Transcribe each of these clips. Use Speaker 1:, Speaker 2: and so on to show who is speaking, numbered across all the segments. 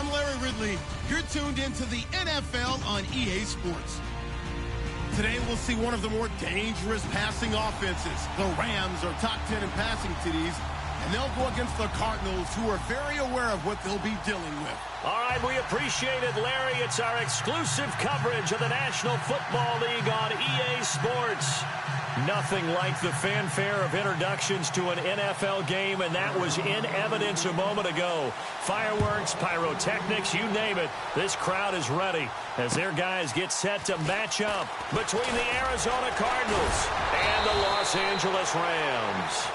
Speaker 1: I'm Larry Ridley. You're tuned into the NFL on EA Sports. Today, we'll see one of the more dangerous passing offenses. The Rams are top 10 in passing TDs, and they'll go against the Cardinals, who are very aware of what they'll be dealing with.
Speaker 2: All right, we appreciate it, Larry. It's our exclusive coverage of the National Football League on EA Sports. Nothing like the fanfare of introductions to an NFL game, and that was in evidence a moment ago. Fireworks, pyrotechnics, you name it. This crowd is ready as their guys get set to match up between the Arizona Cardinals and the Los Angeles Rams.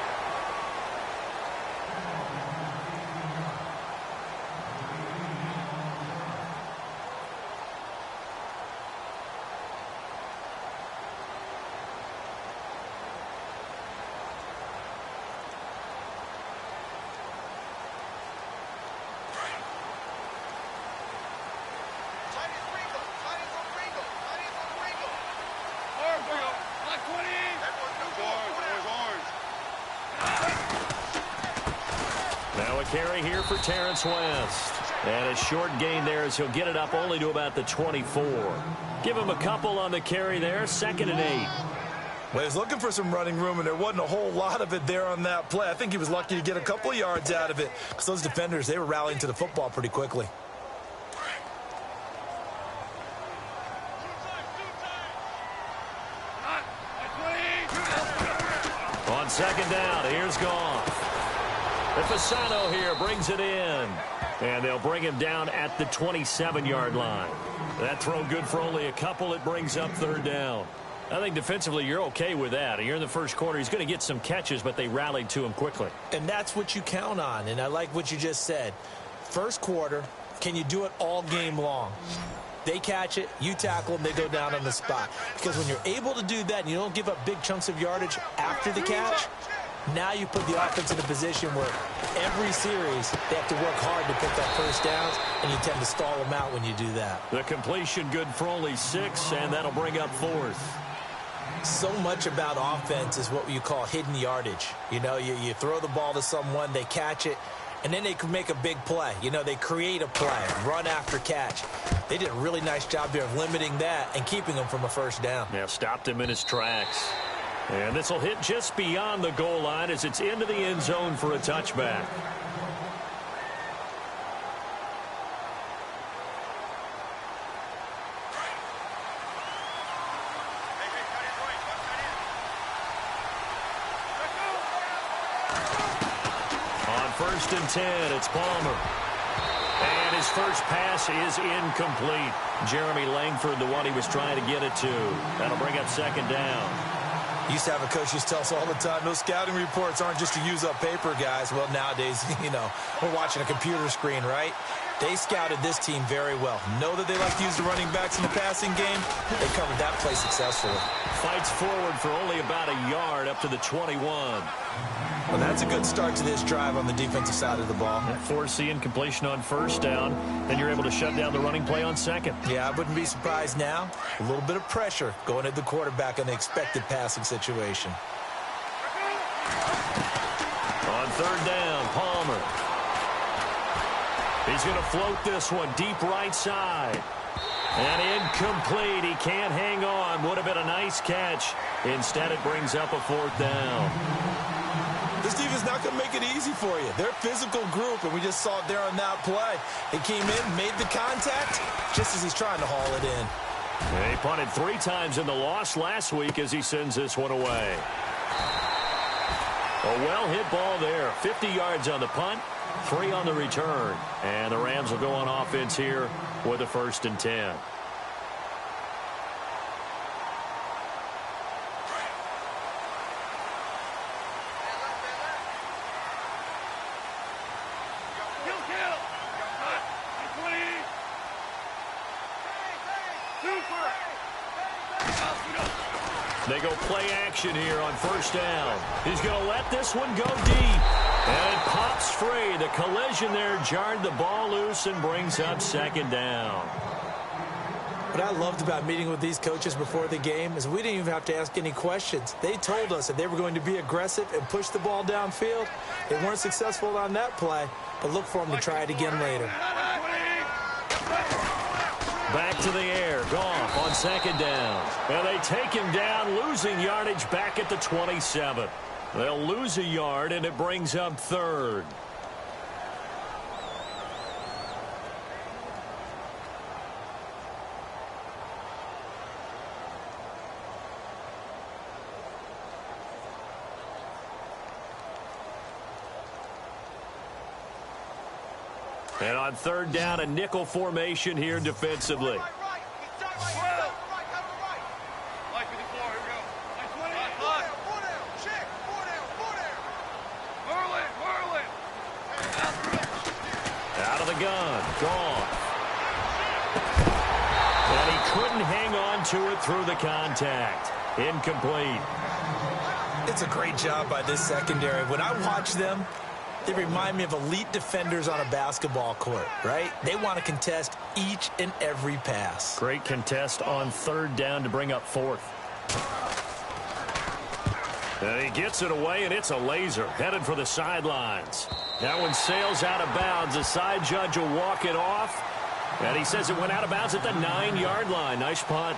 Speaker 2: Now a carry here for Terrence West. And a short gain there as he'll get it up only to about the 24. Give him a couple on the carry there, 2nd and 8.
Speaker 3: Well, he was looking for some running room, and there wasn't a whole lot of it there on that play. I think he was lucky to get a couple of yards out of it because those defenders, they were rallying to the football pretty quickly.
Speaker 2: On 2nd down, here's Goff. Fasano here brings it in. And they'll bring him down at the 27-yard line. That throw good for only a couple. It brings up 3rd down. I think defensively you're okay with that. You're in the first quarter. He's going to get some catches, but they rallied to him quickly.
Speaker 3: And that's what you count on. And I like what you just said. First quarter, can you do it all game long? They catch it, you tackle them, they go down on the spot. Because when you're able to do that and you don't give up big chunks of yardage after the catch, now you put the offense in a position where every series they have to work hard to pick up first downs, and you tend to stall them out when you do that.
Speaker 2: The completion good for only 6, and that'll bring up 4th.
Speaker 3: So much about offense is what you call hidden yardage. You know, you throw the ball to someone, they catch it, and then they can make a big play. You know, they create a play, run after catch. They did a really nice job there of limiting that and keeping him from a first down.
Speaker 2: Yeah, stopped him in his tracks. And this will hit just beyond the goal line as it's into the end zone for a touchback. On 1st and 10, it's Palmer. And his first pass is incomplete. Jeremy Langford, the one he was trying to get it to. That'll bring up 2nd down.
Speaker 3: Used to have a coach used to tell us all the time, those scouting reports aren't just to use up paper, guys. Well, nowadays, you know, we're watching a computer screen, right? They scouted this team very well. Know that they like to use the running backs in the passing game. They covered that play successfully.
Speaker 2: Fights forward for only about a yard up to the 21.
Speaker 3: Well, that's a good start to this drive on the defensive side of the ball.
Speaker 2: Forcing completion on 1st down. Then you're able to shut down the running play on 2nd.
Speaker 3: Yeah, I wouldn't be surprised now. A little bit of pressure going at the quarterback on the expected passing situation.
Speaker 2: On 3rd down, Palmer. He's going to float this one deep right side. And incomplete. He can't hang on. Would have been a nice catch. Instead, it brings up a 4th down.
Speaker 3: This defense not going to make it easy for you. They're a physical group, and we just saw it there on that play. He came in, made the contact, just as he's trying to haul it in.
Speaker 2: And he punted 3 times in the loss last week as he sends this one away. A well-hit ball there. 50 yards on the punt, 3 on the return. And the Rams will go on offense here with a 1st and 10. They go play action here on 1st down. He's going to let this one go deep. And it pops free. The collision there jarred the ball loose and brings up 2nd down.
Speaker 3: What I loved about meeting with these coaches before the game is we didn't even have to ask any questions. They told us that they were going to be aggressive and push the ball downfield. They weren't successful on that play, but look for them to try it again later.
Speaker 2: back to the air. Goff on second down. And they take him down, losing yardage back at the 27. They'll lose a yard, and it brings up third. And on third down, a nickel formation here defensively. Out of the gun, Goff. And he couldn't hang on to it through the contact. Incomplete.
Speaker 3: It's a great job by this secondary. When I watch them, they remind me of elite defenders on a basketball court, right? They want to contest each and every pass.
Speaker 2: Great contest on third down to bring up fourth. And he gets it away, and it's a laser headed for the sidelines. That one sails out of bounds. The side judge will walk it off. And he says it went out of bounds at the 9-yard line. Nice punt.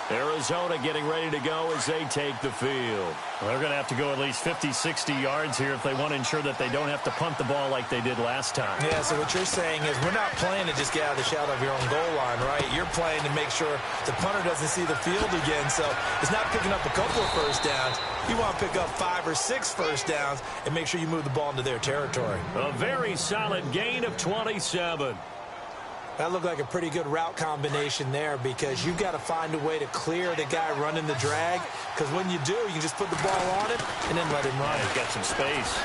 Speaker 2: Arizona getting ready to go as they take the field.
Speaker 4: Well, they're going to have to go at least 50, 60 yards here if they want to ensure that they don't have to punt the ball like they did last time.
Speaker 3: Yeah, so what you're saying is we're not playing to just get out of the shadow of your own goal line, right? You're playing to make sure the punter doesn't see the field again. So it's not picking up a couple of first downs. You want to pick up 5 or 6 first downs and make sure you move the ball into their territory.
Speaker 2: A very solid gain of 27.
Speaker 3: That looked like a pretty good route combination there because you've got to find a way to clear the guy running the drag, because when you do, you can just put the ball on him and then let him run.
Speaker 4: Yeah, he's got some space.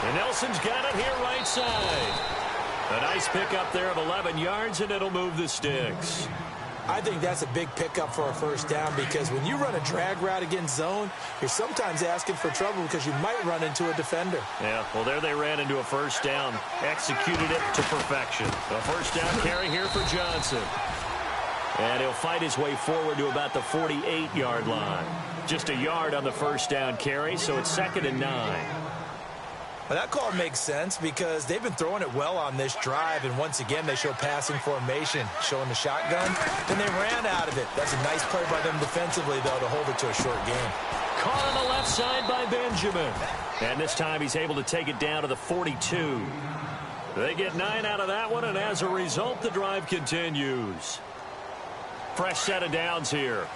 Speaker 2: And Nelson's got it here right side. A nice pickup there of 11 yards, and it'll move the sticks.
Speaker 3: I think that's a big pickup for a first down because when you run a drag route against zone, you're sometimes asking for trouble because you might run into a defender.
Speaker 2: Yeah, well, there they ran into a first down. Executed it to perfection. A first down carry here for Johnson. And he'll fight his way forward to about the 48-yard line. Just a yard on the first down carry, so it's 2nd and 9.
Speaker 3: Well, that call makes sense because they've been throwing it well on this drive, and once again they show passing formation, showing the shotgun. Then they ran out of it. That's a nice play by them defensively, though, to hold it to a short game.
Speaker 2: Caught on the left side by Benjamin. And this time he's able to take it down to the 42. They get 9 out of that one, and as a result, the drive continues. Fresh set of downs here.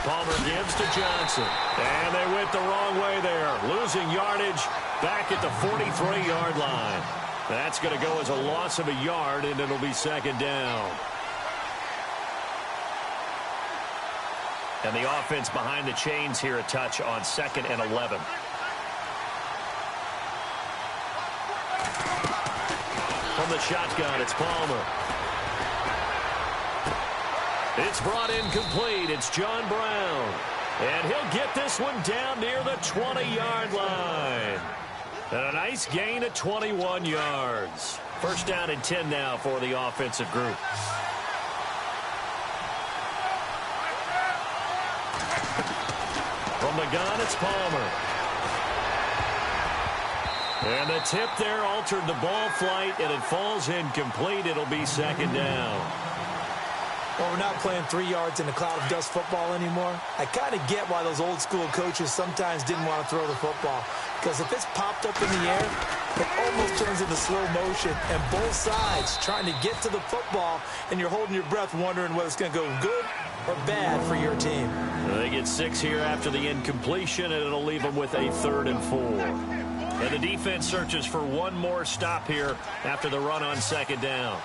Speaker 2: Palmer gives to Johnson. And they went the wrong way there. Losing yardage back at the 43-yard line. That's going to go as a loss of a yard, and it'll be 2nd down. And the offense behind the chains here a touch on 2nd and 11. From the shotgun, it's Palmer. It's brought in complete. It's John Brown. And he'll get this one down near the 20-yard line. And a nice gain of 21 yards. First down and 10 now for the offensive group. From the gun, it's Palmer. And the tip there altered the ball flight, and it falls incomplete. It'll be 2nd down.
Speaker 3: Well, we're not playing 3 yards in a cloud of dust football anymore. I kind of get why those old school coaches sometimes didn't want to throw the football. Because if it's popped up in the air, it almost turns into slow motion. And both sides trying to get to the football, and you're holding your breath wondering whether it's going to go good or bad for your team.
Speaker 2: They get 6 here after the incompletion, and it'll leave them with a 3rd and 4. And the defense searches for one more stop here after the run on 2nd down.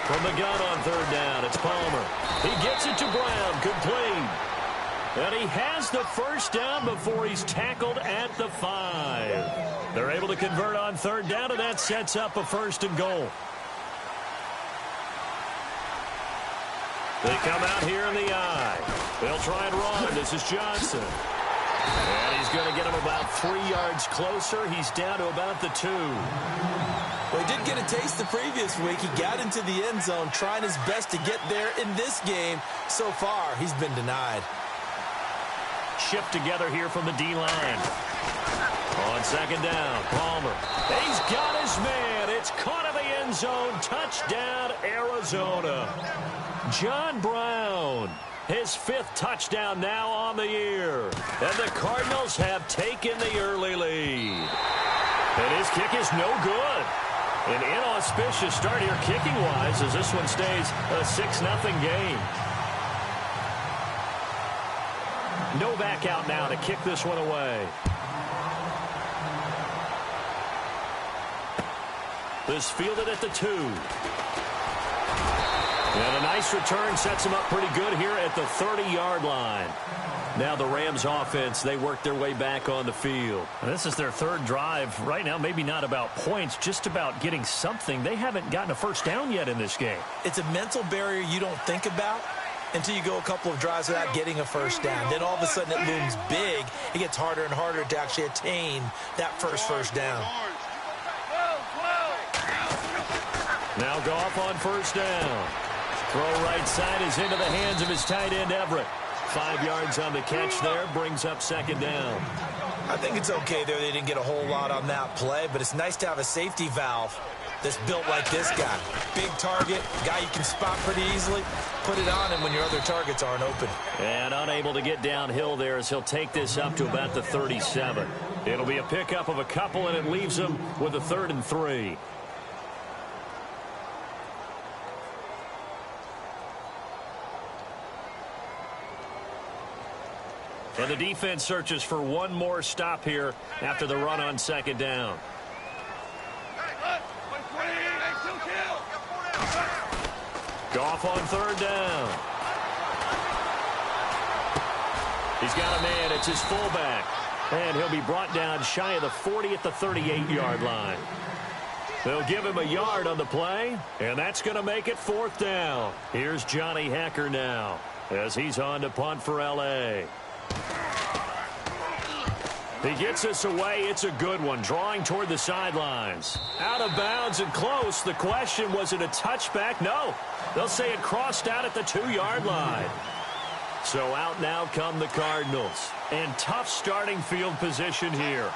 Speaker 2: From the gun on 3rd down, it's Palmer. He gets it to Brown, complete. And he has the first down before he's tackled at the 5. They're able to convert on 3rd down, and that sets up a 1st and goal. They come out here in the eye. They'll try and run. This is Johnson. And he's going to get him about 3 yards closer. He's down to about the 2.
Speaker 3: Well, he did get a taste the previous week. He got into the end zone trying his best to get there in this game. So far, he's been denied.
Speaker 2: shift together here from the D-line. On second down, Palmer. He's got his man. It's caught in the end zone. Touchdown, Arizona. John Brown, his 5th touchdown now on the year. And the Cardinals have taken the early lead. And his kick is no good. An inauspicious start here kicking-wise as this one stays a 6-0 game. Novak out now to kick this one away. This fielded at the 2. And a nice return sets him up pretty good here at the 30-yard line. Now the Rams offense, they work their way back on the field.
Speaker 4: And this is their 3rd drive. Right now, maybe not about points, just about getting something. They haven't gotten a first down yet in this game.
Speaker 3: It's a mental barrier you don't think about until you go a couple of drives without getting a first down. Then all of a sudden it looms big. It gets harder and harder to actually attain that first down.
Speaker 2: Now Goff on first down. Throw right side is into the hands of his tight end, Everett. 5 yards on the catch there, brings up second down.
Speaker 3: I think it's okay there. They didn't get a whole lot on that play, but it's nice to have a safety valve that's built like this guy. Big target, guy you can spot pretty easily. Put it on him when your other targets aren't open.
Speaker 2: And unable to get downhill there as he'll take this up to about the 37. It'll be a pickup of a couple, and it leaves him with a 3rd and 3. And the defense searches for one more stop here after the run on second down. Goff on 3rd down. He's got a man. It's his fullback. And he'll be brought down shy of the 40 at the 38-yard line. They'll give him a yard on the play, and that's going to make it 4th down. Here's Johnny Hecker now as he's on to punt for L.A. He gets us away. It's a good one, drawing toward the sidelines. Out of bounds and close. The question, was it a touchback? No. They'll say it crossed out at the 2-yard line. So out now come the Cardinals. And tough starting field position here.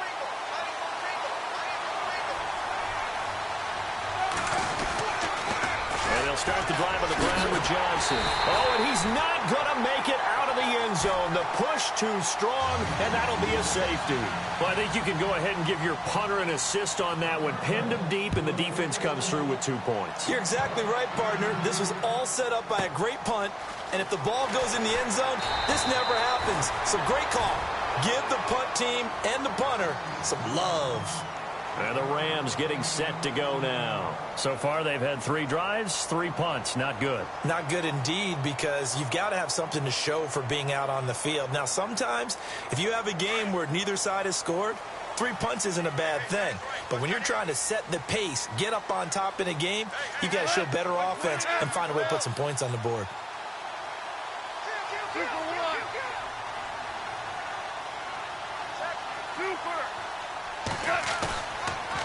Speaker 2: And they'll start the drive on the ground with Johnson. Oh, and he's not going to make it out of the end zone. The push too strong, and that'll be a safety. Well, I think you can go ahead and give your punter an assist on that one. Pinned him deep, and the defense comes through with 2 points.
Speaker 3: You're exactly right, partner. This was all set up by a great punt, and if the ball goes in the end zone, this never happens. So great call. Give the punt team and the punter some love.
Speaker 2: And the Rams getting set to go now.
Speaker 4: So far, they've had 3 drives, 3 punts. Not good.
Speaker 3: Not good indeed, because you've got to have something to show for being out on the field. Now, sometimes, if you have a game where neither side has scored, 3 punts isn't a bad thing. But when you're trying to set the pace, get up on top in a game, you've got to show better offense and find a way to put some points on the board.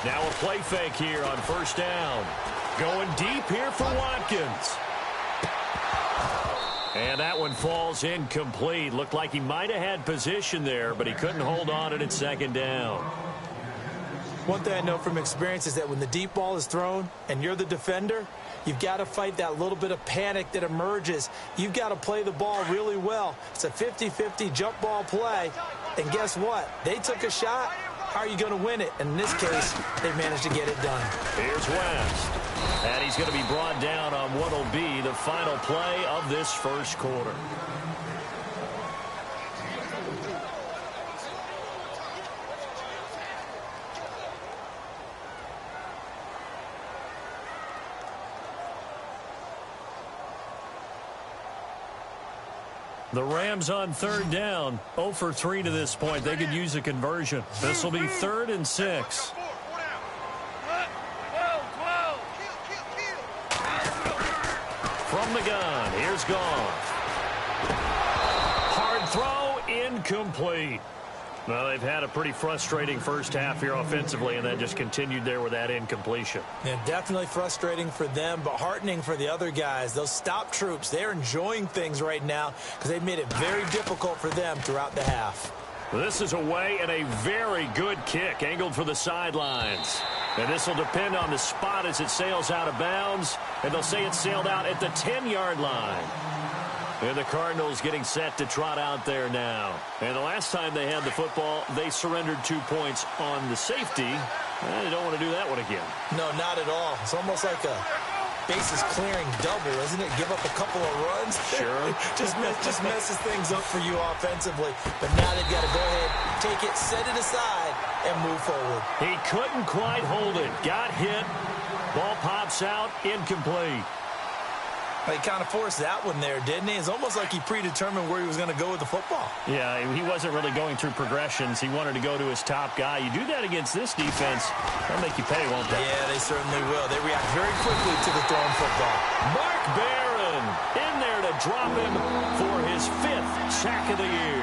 Speaker 2: Now a play fake here on first down. Going deep here for Watkins. And that one falls incomplete. Looked like he might have had position there, but he couldn't hold on it at second down.
Speaker 3: One thing I know from experience is that when the deep ball is thrown and you're the defender, you've got to fight that little bit of panic that emerges. You've got to play the ball really well. It's a 50-50 jump ball play. And guess what? They took a shot. How are you going to win it? And in this case, they managed to get it done.
Speaker 2: Here's West. And he's going to be brought down on what will be the final play of this first quarter. The Rams on third down, 0 for 3 to this point. They could use a conversion. This will be 3rd and 6. From the gun, here's Goff. Hard throw, incomplete.
Speaker 4: Well, they've had a pretty frustrating first half here offensively, and then just continued there with that incompletion.
Speaker 3: Yeah, definitely frustrating for them, but heartening for the other guys. Those stop troops, they're enjoying things right now because they've made it very difficult for them throughout the half.
Speaker 4: This is away and a very good kick angled for the sidelines. And this will depend on the spot as it sails out of bounds, and they'll say it sailed out at the 10-yard line. And the Cardinals getting set to trot out there now. And the last time they had the football, they surrendered 2 points on the safety. They don't want to do that one again.
Speaker 3: No, not at all. It's almost like a bases clearing double, isn't it? Give up a couple of runs.
Speaker 4: Sure.
Speaker 3: just messes things up for you offensively. But now they've got to go ahead, take it, set it aside, and move forward.
Speaker 4: He couldn't quite hold it. Got hit. Ball pops out. Incomplete.
Speaker 3: He kind of forced that one there, didn't he? It's almost like he predetermined where he was going to go with the football.
Speaker 4: Yeah, he wasn't really going through progressions. He wanted to go to his top guy. You do that against this defense, they'll make you pay, won't they?
Speaker 3: Yeah, they certainly will. They react very quickly to the thrown football.
Speaker 4: Mark Barron in there to drop him for his 5th sack of the year.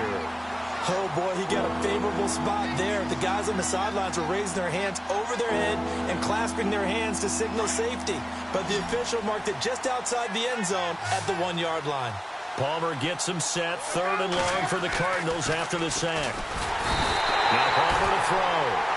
Speaker 3: Oh, boy, he got a favorable spot there. The guys on the sidelines were raising their hands over their head and clasping their hands to signal safety. But the official marked it just outside the end zone at the 1-yard line.
Speaker 4: Palmer gets him set. 3rd and long for the Cardinals after the sack. Now Palmer to throw.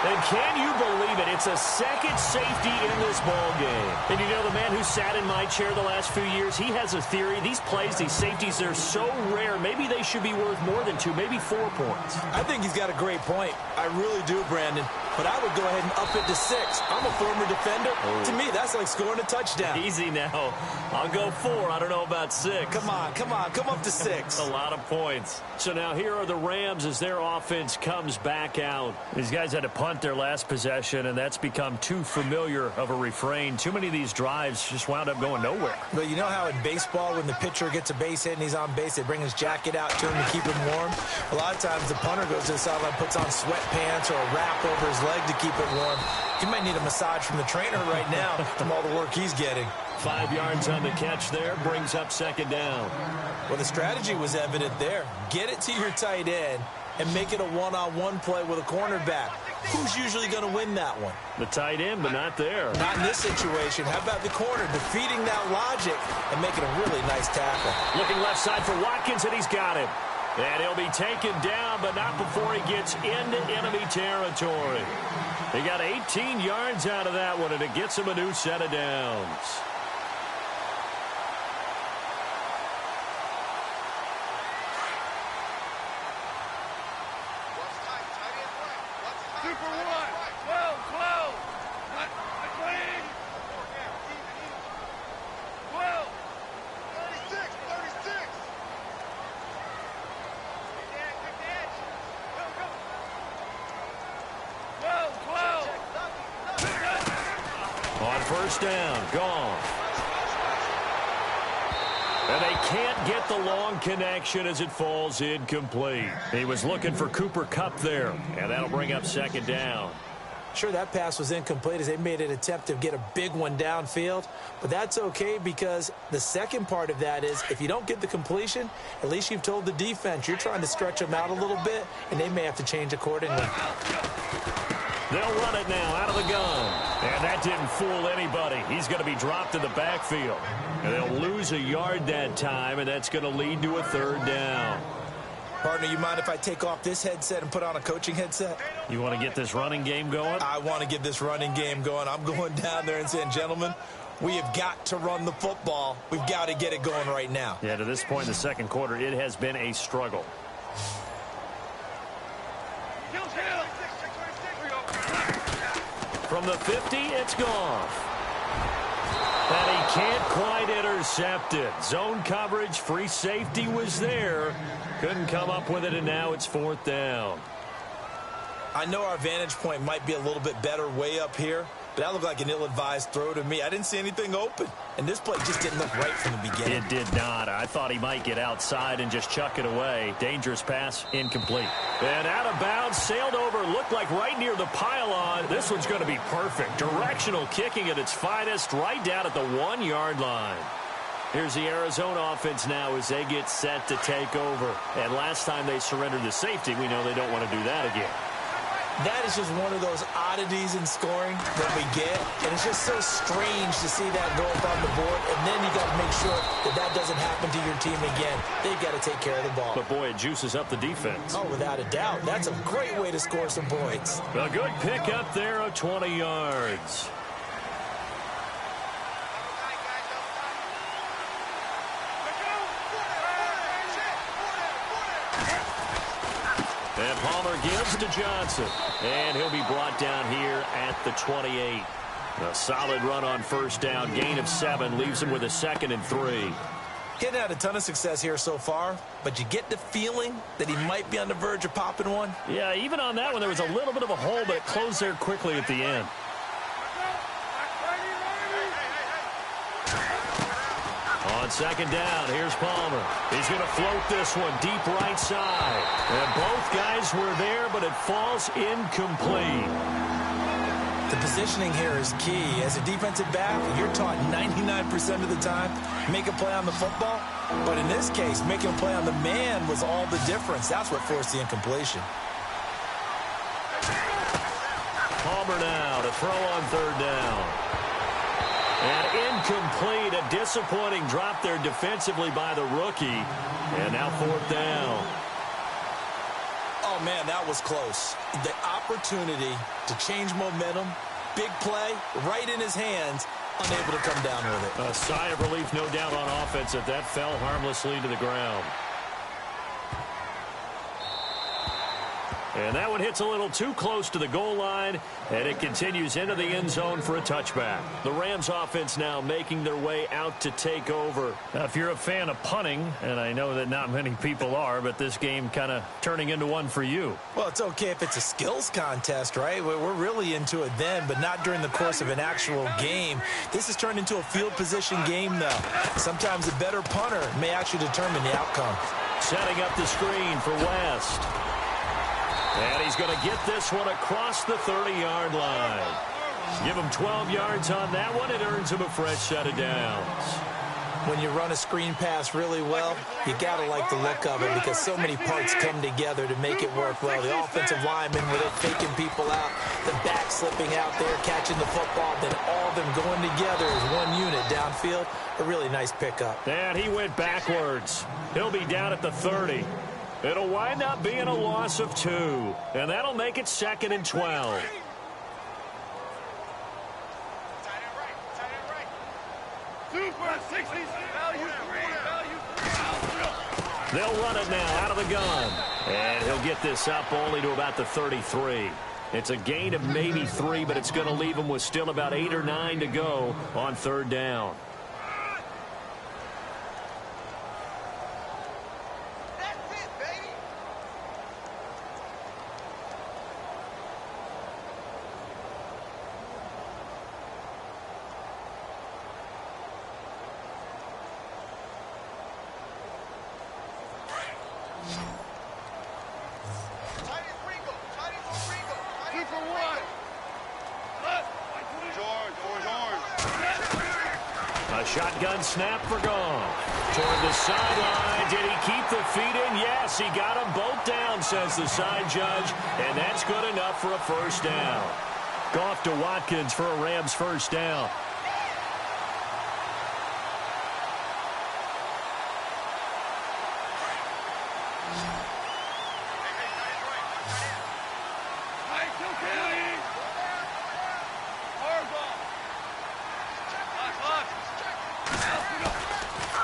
Speaker 4: And can you believe it? It's a second safety in this ball game. And you know, the man who sat in my chair the last few years, he has a theory. These plays, these safeties, they're so rare. Maybe they should be worth more than 2, maybe 4 points.
Speaker 3: I think he's got a great point. I really do, Brandon. But I would go ahead and up it to 6. I'm a former defender. Oh. To me, that's like scoring a touchdown.
Speaker 4: Easy now. I'll go 4. I don't know about 6.
Speaker 3: Come on. Come up to 6.
Speaker 4: A lot of points. So now here are the Rams as their offense comes back out. These guys had to punt their last possession, and that's become too familiar of a refrain. Too many of these drives just wound up going nowhere.
Speaker 3: But you know how in baseball, when the pitcher gets a base hit and he's on base, they bring his jacket out to him to keep him warm? A lot of times the punter goes to the sideline, puts on sweatpants or a wrap over his leg to keep it warm. He might need a massage from the trainer right now from all the work he's getting.
Speaker 4: 5 yards on the catch there, brings up 2nd down.
Speaker 3: Well, the strategy was evident there. Get it to your tight end and make it a one-on-one play with a cornerback. Who's usually going to win that one?
Speaker 4: The tight end, but not there.
Speaker 3: Not in this situation. How about the corner defeating that logic and making a really nice tackle?
Speaker 4: Looking left side for Watkins, and he's got him. And he'll be taken down, but not before he gets into enemy territory. He got 18 yards out of that one, and it gets him a new set of downs. First down, gone. And they can't get the long connection as it falls incomplete. He was looking for Cooper Kupp there, and that'll bring up 2nd down.
Speaker 3: Sure, that pass was incomplete as they made an attempt to get a big one downfield, but that's okay because the second part of that is if you don't get the completion, at least you've told the defense you're trying to stretch them out a little bit, and they may have to change accordingly.
Speaker 4: They'll run it now out of the gun. And that didn't fool anybody. He's going to be dropped in the backfield. And they'll lose a yard that time, and that's going to lead to a 3rd down.
Speaker 3: Partner, you mind if I take off this headset and put on a coaching headset?
Speaker 4: You want to get this running game going?
Speaker 3: I want to get this running game going. I'm going down there and saying, gentlemen, we have got to run the football. We've got to get it going right now.
Speaker 4: Yeah, to this point in the 2nd quarter, it has been a struggle. From the 50, it's gone. And he can't quite intercept it. Zone coverage, free safety was there. Couldn't come up with it, and now it's 4th down.
Speaker 3: I know our vantage point might be a little bit better way up here, but that looked like an ill-advised throw to me. I didn't see anything open, and this play just didn't look right from the beginning.
Speaker 4: It did not. I thought he might get outside and just chuck it away. Dangerous pass, incomplete. And out of bounds, sailed over, looked like right near the pylon. This one's going to be perfect. Directional kicking at its finest, right down at the 1-yard line. Here's the Arizona offense now as they get set to take over. And last time they surrendered the safety, we know they don't want to do that again.
Speaker 3: That is just one of those oddities in scoring that we get, and it's just so strange to see that go up on the board, and then you got to make sure that that doesn't happen to your team again. They've got to take care of the ball.
Speaker 4: But, boy, it juices up the defense.
Speaker 3: Oh, without a doubt. That's a great way to score some points.
Speaker 4: A good pick up there of 20 yards. And Palmer gives to Johnson. And he'll be brought down here at the 28. A solid run on first down. Gain of 7 leaves him with a 2nd and 3.
Speaker 3: Getting had a ton of success here so far, but you get the feeling that he might be on the verge of popping one.
Speaker 4: Yeah, even on that one, there was a little bit of a hole, but it closed there quickly at the end. On 2nd down, here's Palmer. He's going to float this one deep right side. And both guys were there, but it falls incomplete.
Speaker 3: The positioning here is key. As a defensive back, you're taught 99% of the time, make a play on the football. But in this case, making a play on the man was all the difference. That's what forced the incompletion.
Speaker 4: Palmer now to throw on 3rd down. And incomplete, a disappointing drop there defensively by the rookie. And now 4th down.
Speaker 3: Oh, man, that was close. The opportunity to change momentum, big play, right in his hands, unable to come down with it.
Speaker 4: A sigh of relief, no doubt, on offense that fell harmlessly to the ground. And that one hits a little too close to the goal line, and it continues into the end zone for a touchback. The Rams offense now making their way out to take over. Now, if you're a fan of punting, and I know that not many people are, but this game kind of turning into one for you.
Speaker 3: Well, it's okay if it's a skills contest, right? We're really into it then, but not during the course of an actual game. This has turned into a field position game, though. Sometimes a better punter may actually determine the outcome.
Speaker 4: Setting up the screen for West. And he's going to get this one across the 30-yard line. Give him 12 yards on that one. It earns him a fresh set of downs.
Speaker 3: When you run a screen pass really well, you got to like the look of it because so many parts come together to make it work well. The offensive linemen, where they're faking people out, the back slipping out there, catching the football, then all of them going together as one unit downfield. A really nice pickup.
Speaker 4: And he went backwards. He'll be down at the 30. It'll wind up being a loss of 2, and that'll make it 2nd and 12. They'll run it now out of the gun, and he'll get this up only to about the 33. It's a gain of maybe 3, but it's going to leave him with still about 8 or 9 to go on 3rd down. Shotgun snap for Goff. Toward the sideline. Did he keep the feet in? Yes, he got them both down, says the side judge. And that's good enough for a first down. Goff to Watkins for a Rams first down.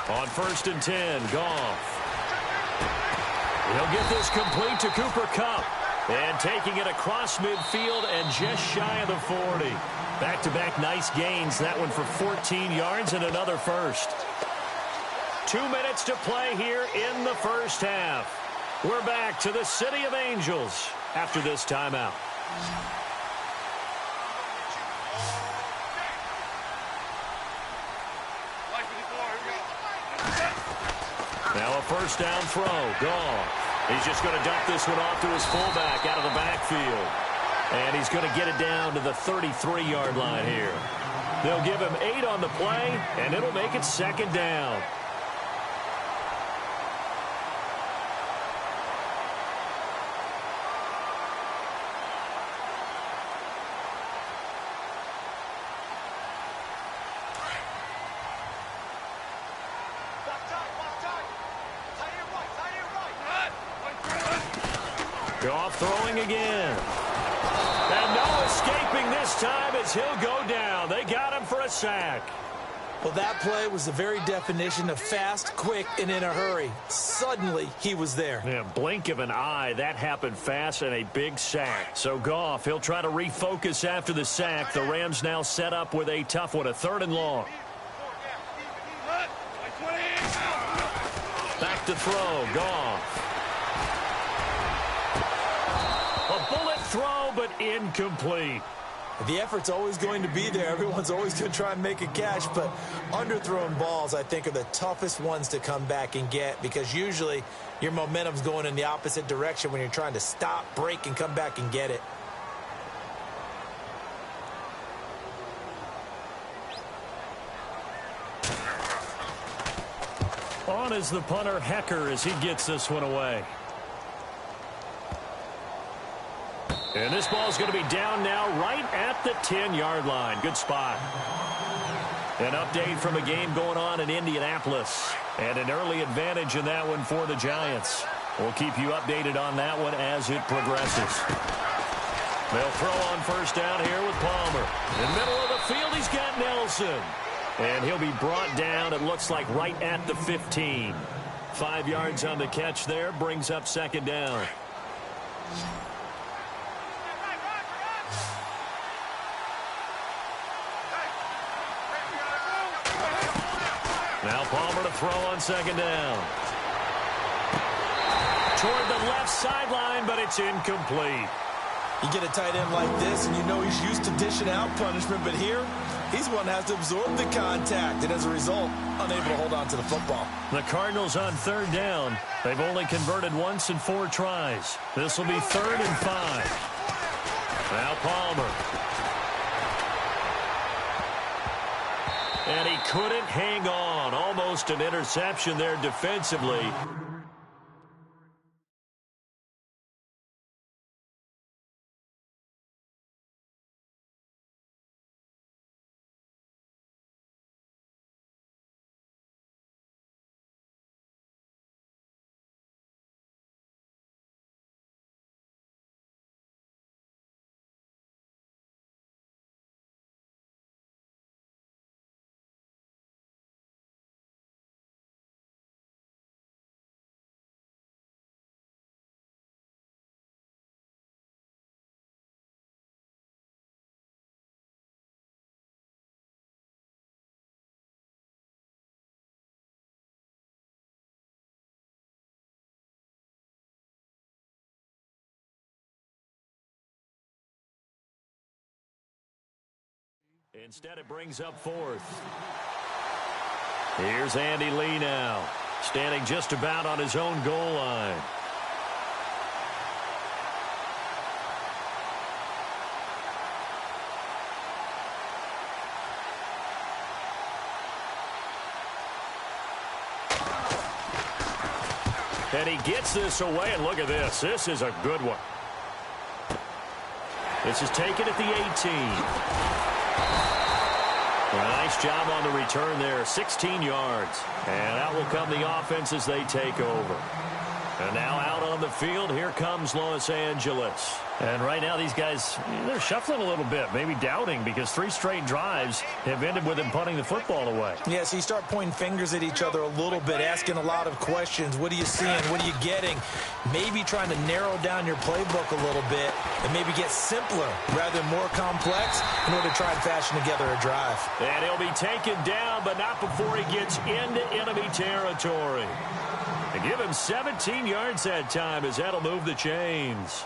Speaker 4: On 1st and 10, Goff. He'll get this complete to Cooper Kupp. And taking it across midfield and just shy of the 40. Back-to-back nice gains. That one for 14 yards and another first. 2 minutes to play here in the first half. We're back to the City of Angels after this timeout. Now a first down throw. Goff. He's just going to dump this one off to his fullback out of the backfield. And he's going to get it down to the 33-yard line here. They'll give him 8 on the play, and it'll make it second down. Goff throwing again. And no escaping this time as he'll go down. They got him for a sack.
Speaker 3: Well, that play was the very definition of fast, quick, and in a hurry. Suddenly, he was there.
Speaker 4: Yeah, blink of an eye. That happened fast and a big sack. So Goff, he'll try to refocus after the sack. The Rams now set up with a tough one, a 3rd and long. Back to throw, Goff. A bullet throw, but incomplete.
Speaker 3: The effort's always going to be there. Everyone's always going to try and make a catch, but underthrown balls, I think, are the toughest ones to come back and get because usually your momentum's going in the opposite direction when you're trying to stop, break, and come back and get it.
Speaker 4: On is the punter, Hecker, as he gets this one away. And this ball's going to be down now right at the 10-yard line. Good spot. An update from a game going on in Indianapolis. And an early advantage in that one for the Giants. We'll keep you updated on that one as it progresses. They'll throw on first down here with Palmer. In the middle of the field, he's got Nelson. And he'll be brought down, it looks like, right at the 15. 5 yards on the catch there, brings up second down. Now Palmer to throw on second down. Toward the left sideline, but it's incomplete.
Speaker 3: You get a tight end like this, and you know he's used to dishing out punishment, but here, he's one that has to absorb the contact, and as a result, unable to hold on to the football.
Speaker 4: The Cardinals on 3rd down. They've only converted once in 4 tries. This will be 3rd and 5. Now Palmer. And he couldn't hang on. Almost an interception there defensively. Instead, it brings up 4th. Here's Andy Lee now, standing just about on his own goal line. And he gets this away, and look at this. This is a good one. This is taken at the 18. Nice job on the return there, 16 yards. And out will come the offense as they take over. And now out on the field, here comes Los Angeles. And right now these guys, they're shuffling a little bit, maybe doubting, because 3 straight drives have ended with them punting the football away.
Speaker 3: Yeah, so you start pointing fingers at each other a little bit, asking a lot of questions. What are you seeing? What are you getting? Maybe trying to narrow down your playbook a little bit and maybe get simpler rather than more complex in order to try and fashion together a drive.
Speaker 4: And he'll be taken down, but not before he gets into enemy territory. And give him 17 yards that time as that'll move the chains.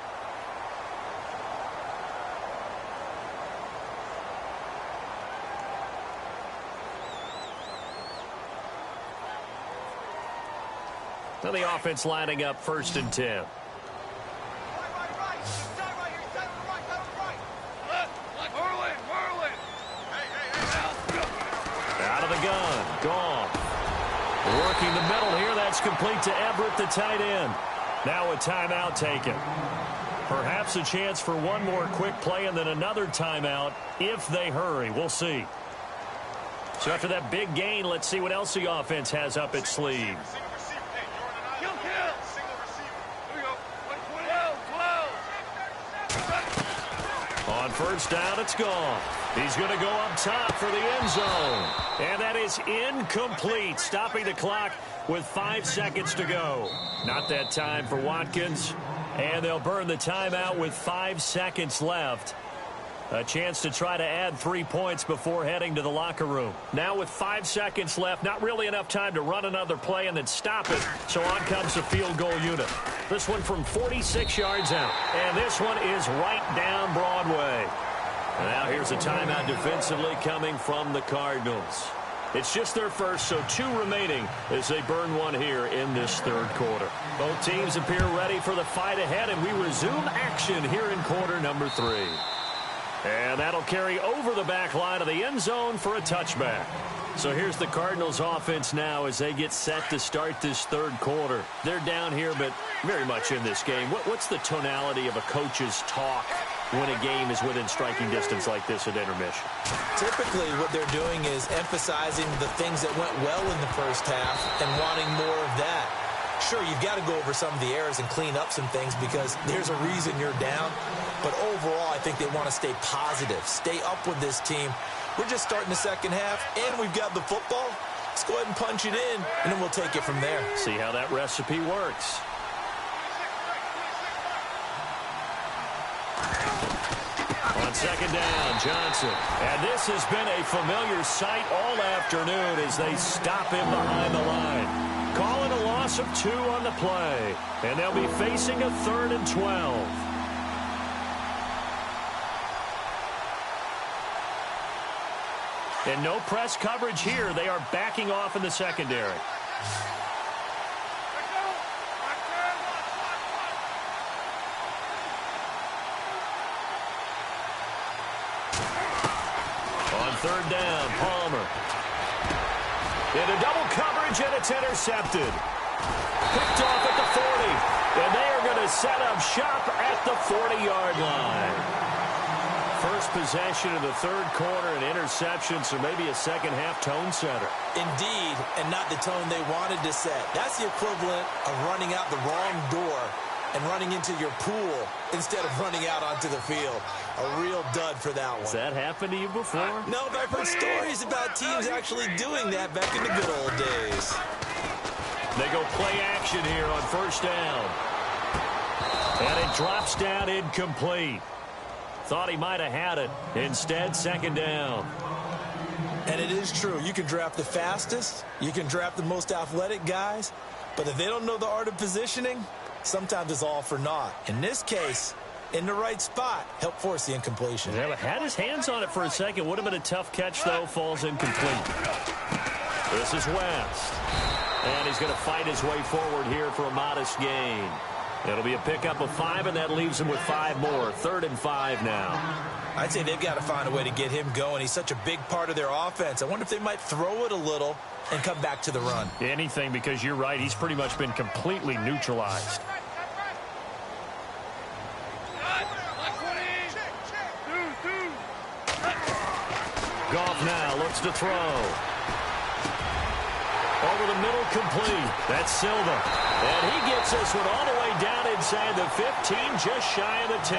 Speaker 4: Now the offense lining up 1st and 10. Working the middle here. That's complete to Everett, the tight end. Now a timeout taken. Perhaps a chance for one more quick play and then another timeout if they hurry. We'll see. So after that big gain, let's see what else the offense has up its sleeve. On first down, it's gone. He's going to go up top for the end zone. And that is incomplete, stopping the clock with 5 seconds to go. Not that time for Watkins. And they'll burn the timeout with 5 seconds left. A chance to try to add 3 points before heading to the locker room. Now with 5 seconds left, not really enough time to run another play and then stop it. So on comes the field goal unit. This one from 46 yards out. And this one is right down Broadway. And now here's a timeout defensively coming from the Cardinals. It's just their first, so 2 remaining as they burn one here in this third quarter. Both teams appear ready for the fight ahead, and we resume action here in quarter number 3. And that'll carry over the back line of the end zone for a touchback. So here's the Cardinals offense now as they get set to start this third quarter. They're down here, but very much in this game. What's the tonality of a coach's talk when a game is within striking distance like this at intermission?
Speaker 3: Typically, what they're doing is emphasizing the things that went well in the first half and wanting more of that. Sure, you've got to go over some of the errors and clean up some things because there's a reason you're down. But overall, I think they want to stay positive, stay up with this team. We're just starting the second half, and we've got the football. Let's go ahead and punch it in, and then we'll take it from there.
Speaker 4: See how that recipe works. On second down, Johnson. And this has been a familiar sight all afternoon as they stop him behind the line. Calling a loss of 2 on the play. And they'll be facing a 3rd and 12. And no press coverage here. They are backing off in the secondary. On third down, Palmer. Into double coverage, and it's intercepted. Picked off at the 40. And they are going to set up shop at the 40-yard line. First possession of the third quarter, an interception, so maybe a second-half tone setter.
Speaker 3: Indeed, and not the tone they wanted to set. That's the equivalent of running out the wrong door and running into your pool instead of running out onto the field. A real dud for that one.
Speaker 4: Has that happened to you before?
Speaker 3: No, but I've heard stories about teams actually doing that back in the good old days.
Speaker 4: They go play action here on first down. And it drops down incomplete. Thought he might have had it. Instead, second down.
Speaker 3: And it is true. You can draft the fastest. You can draft the most athletic guys. But if they don't know the art of positioning, sometimes it's all for naught. In this case, in the right spot, help force the incompletion.
Speaker 4: Yeah, but had his hands on it for a second. Would have been a tough catch, though. Falls incomplete. This is West. And he's going to fight his way forward here for a modest gain. It'll be a pickup of 5, and that leaves him with 5 more. 3rd and 5 now.
Speaker 3: I'd say they've got to find a way to get him going. He's such a big part of their offense. I wonder if they might throw it a little and come back to the run.
Speaker 4: Anything, because you're right. He's pretty much been completely neutralized. Goff now looks to throw. Over the middle, complete. That's Silva. And he gets this one all the way down inside the 15, just shy of the 10.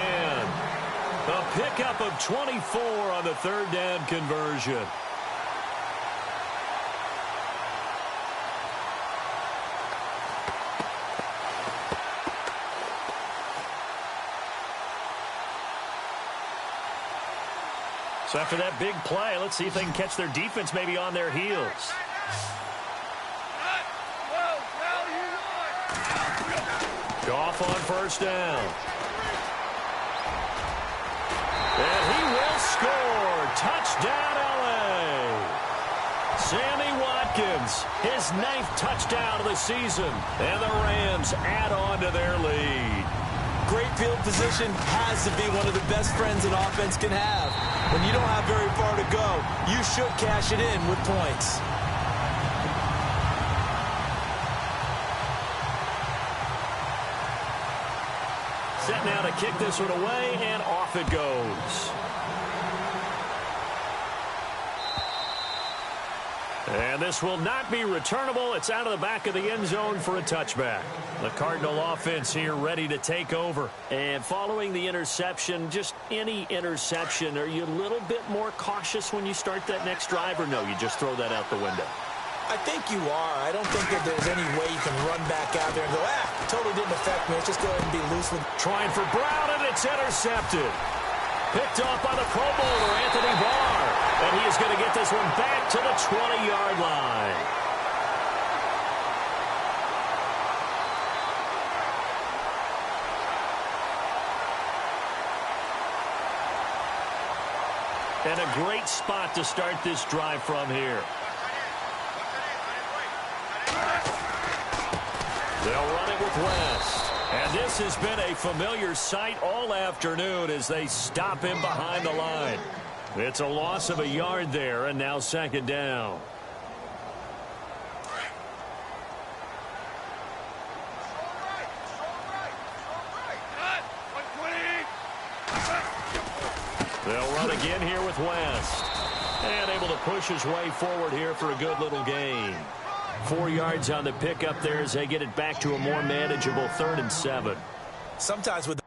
Speaker 4: A pickup of 24 on the third down conversion. So after that big play, let's see if they can catch their defense maybe on their heels. Goff on first down. And he will score. Touchdown, L.A. Sammy Watkins, his 9th touchdown of the season. And the Rams add on to their lead.
Speaker 3: Great field position has to be one of the best friends an offense can have. When you don't have very far to go, you should cash it in with points.
Speaker 4: set now to kick this one away, and off it goes. And this will not be returnable. It's out of the back of the end zone for a touchback. The Cardinal offense here ready to take over. And following the interception, just any interception, are you a little bit more cautious when you start that next drive, or no, you just throw that out the window?
Speaker 3: I think you are. I don't think that there's any way you can run back out there and go, totally didn't affect me. Let's just go ahead and be loose with.
Speaker 4: Trying for Brown, and it's intercepted. Picked off by the Pro Bowler, Anthony Barr. And he is going to get this one back to the 20-yard line. And a great spot to start this drive from here. They'll run it with West. And this has been a familiar sight all afternoon as they stop him behind the line. It's a loss of a yard there, and now second down. They'll run again here with West. And able to push his way forward here for a good little gain. 4 yards on the pickup there as they get it back to a more manageable 3rd and 7.
Speaker 3: Sometimes with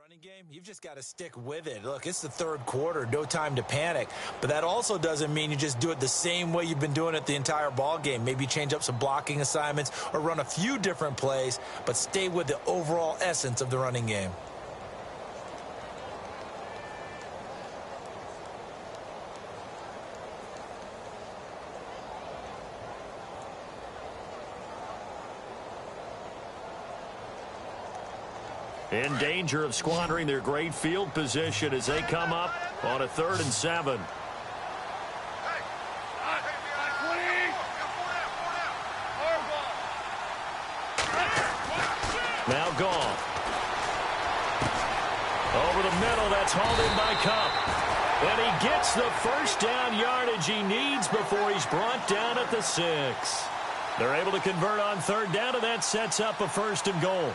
Speaker 3: running game, you've just got to stick with it. Look, it's the 3rd quarter, no time to panic. But that also doesn't mean you just do it the same way you've been doing it the entire ball game. Maybe change up some blocking assignments or run a few different plays, but stay with the overall essence of the running game.
Speaker 4: In danger of squandering their great field position as they come up on a 3rd and 7. Now Goff. Over the middle, that's hauled in by Cup. And he gets the first down yardage he needs before he's brought down at the 6. They're able to convert on 3rd down, and that sets up a 1st and goal.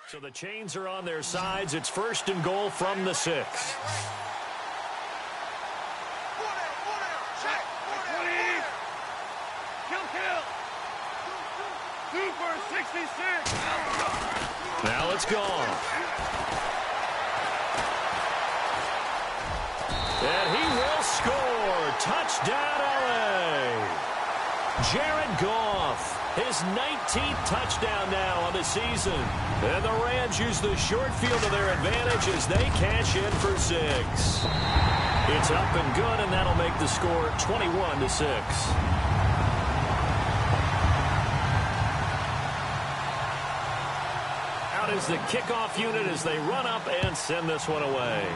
Speaker 4: So the chains are on their sides. It's 1st and goal from the 6. Now it's gone. And he will score. Touchdown, LA. Jared Goff. His 19th touchdown now on the season. And the Rams use the short field to their advantage as they cash in for 6. It's up and good, and that'll make the score 21-6. Out is the kickoff unit as they run up and send this one away.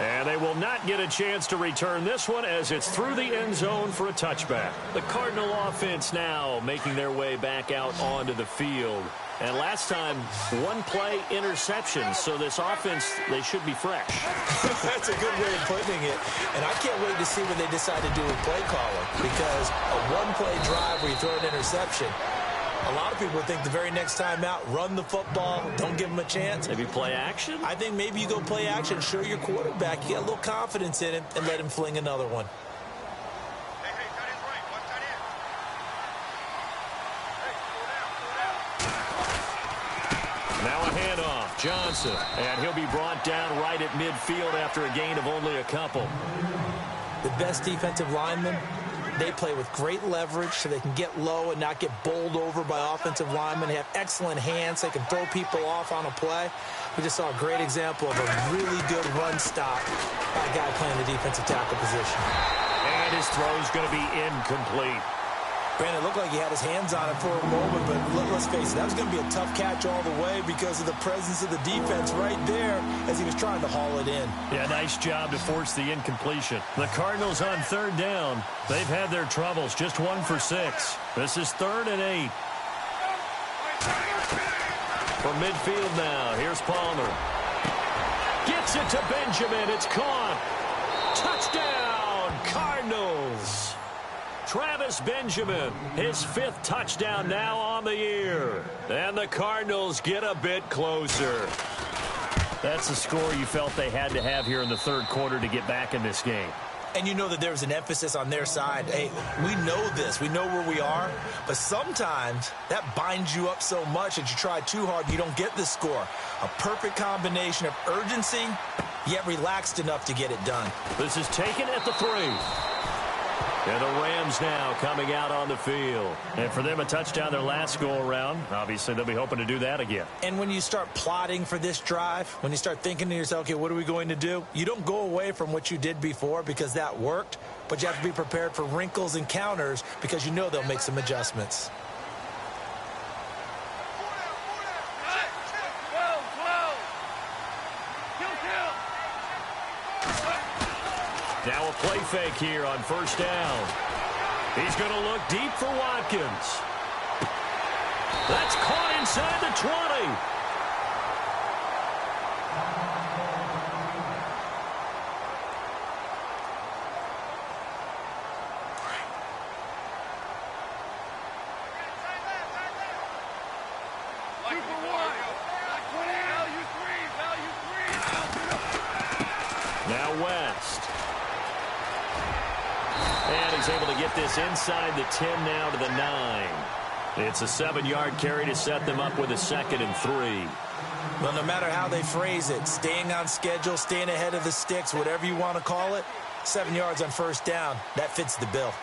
Speaker 4: And they will not get a chance to return this one as it's through the end zone for a touchback. The Cardinal offense now making their way back out onto the field. And last time, one play interception. So this offense, they should be fresh.
Speaker 3: That's a good way of putting it. And I can't wait to see what they decide to do with play calling. Because a one-play drive where you throw an interception, a lot of people think the very next time out, run the football, don't give them a chance.
Speaker 4: Maybe play action?
Speaker 3: I think maybe you go play action, show your quarterback, you get a little confidence in him, and let him fling another one.
Speaker 4: Now a handoff, Johnson, and he'll be brought down right at midfield after a gain of only a couple.
Speaker 3: The best defensive linemen, they play with great leverage so they can get low and not get bowled over by offensive linemen. They have excellent hands. They can throw people off on a play. We just saw a great example of a really good run stop by a guy playing the defensive tackle position.
Speaker 4: And his throw's going to be incomplete.
Speaker 3: Brandon, it looked like he had his hands on it for a moment, but let's face it, that was going to be a tough catch all the way because of the presence of the defense right there as he was trying to haul it in.
Speaker 4: Yeah, nice job to force the incompletion. The Cardinals on third down. They've had their troubles, just 1 for 6. This is 3rd and 8. From midfield now, here's Palmer. Gets it to Benjamin. It's caught. Touchdown, Cardinals. Travis Benjamin, his 5th touchdown now on the year. And the Cardinals get a bit closer. That's a score you felt they had to have here in the 3rd quarter to get back in this game.
Speaker 3: And you know that there was an emphasis on their side. Hey, we know this. We know where we are. But sometimes that binds you up so much that you try too hard, you don't get the score. A perfect combination of urgency, yet relaxed enough to get it done.
Speaker 4: This is taken at the 3. And the Rams now coming out on the field. And for them, a touchdown their last go-around. Obviously, they'll be hoping to do that again.
Speaker 3: And when you start plotting for this drive, when you start thinking to yourself, okay, what are we going to do? You don't go away from what you did before because that worked, but you have to be prepared for wrinkles and counters because you know they'll make some adjustments.
Speaker 4: Now a play fake here on 1st down. He's going to look deep for Watkins. That's caught inside the 20. Now West. And he's able to get this inside the 10 now to the 9. It's a 7-yard carry to set them up with a 2nd and 3.
Speaker 3: Well, no matter how they phrase it, staying on schedule, staying ahead of the sticks, whatever you want to call it, 7 yards on 1st down, that fits the bill.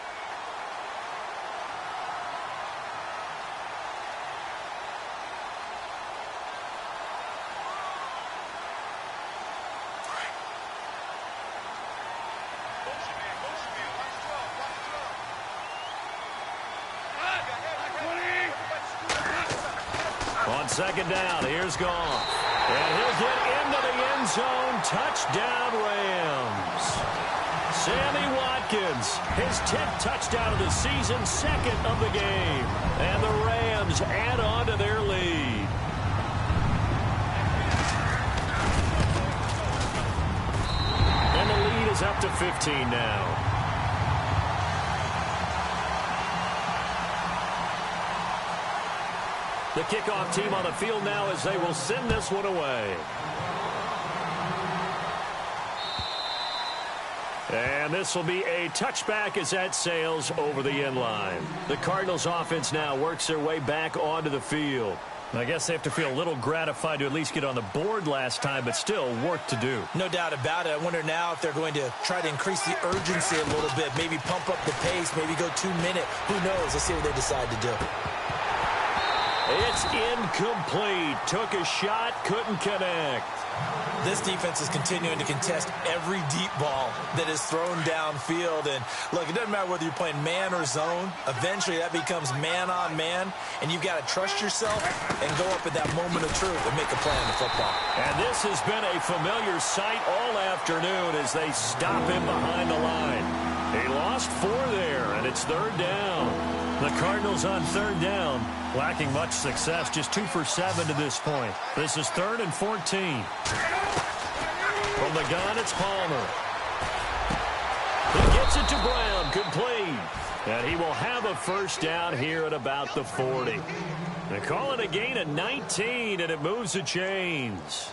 Speaker 4: On 2nd down, here's Goff. And he'll get into the end zone. Touchdown, Rams. Sammy Watkins, his 10th touchdown of the season, 2nd of the game. And the Rams add on to their lead. And the lead is up to 15 now. The kickoff team on the field now as they will send this one away. And this will be a touchback as that sails over the end line. The Cardinals offense now works their way back onto the field. I guess they have to feel a little gratified to at least get on the board last time, but still work to do.
Speaker 3: No doubt about it. I wonder now if they're going to try to increase the urgency a little bit, maybe pump up the pace, maybe go 2 minute. Who knows? Let's see what they decide to do.
Speaker 4: It's incomplete. Took a shot, couldn't connect.
Speaker 3: This defense is continuing to contest every deep ball that is thrown downfield. And, look, it doesn't matter whether you're playing man or zone. Eventually, that becomes man-on-man, and you've got to trust yourself and go up at that moment of truth and make a play on the football.
Speaker 4: And this has been a familiar sight all afternoon as they stop him behind the line. He lost 4 there, and it's 3rd down. The Cardinals on 3rd down, lacking much success, just 2 for 7 to this point. This is 3rd and 14. From the gun, it's Palmer. He gets it to Brown, complete. And he will have a first down here at about the 40. They call it a gain of 19, and it moves the chains.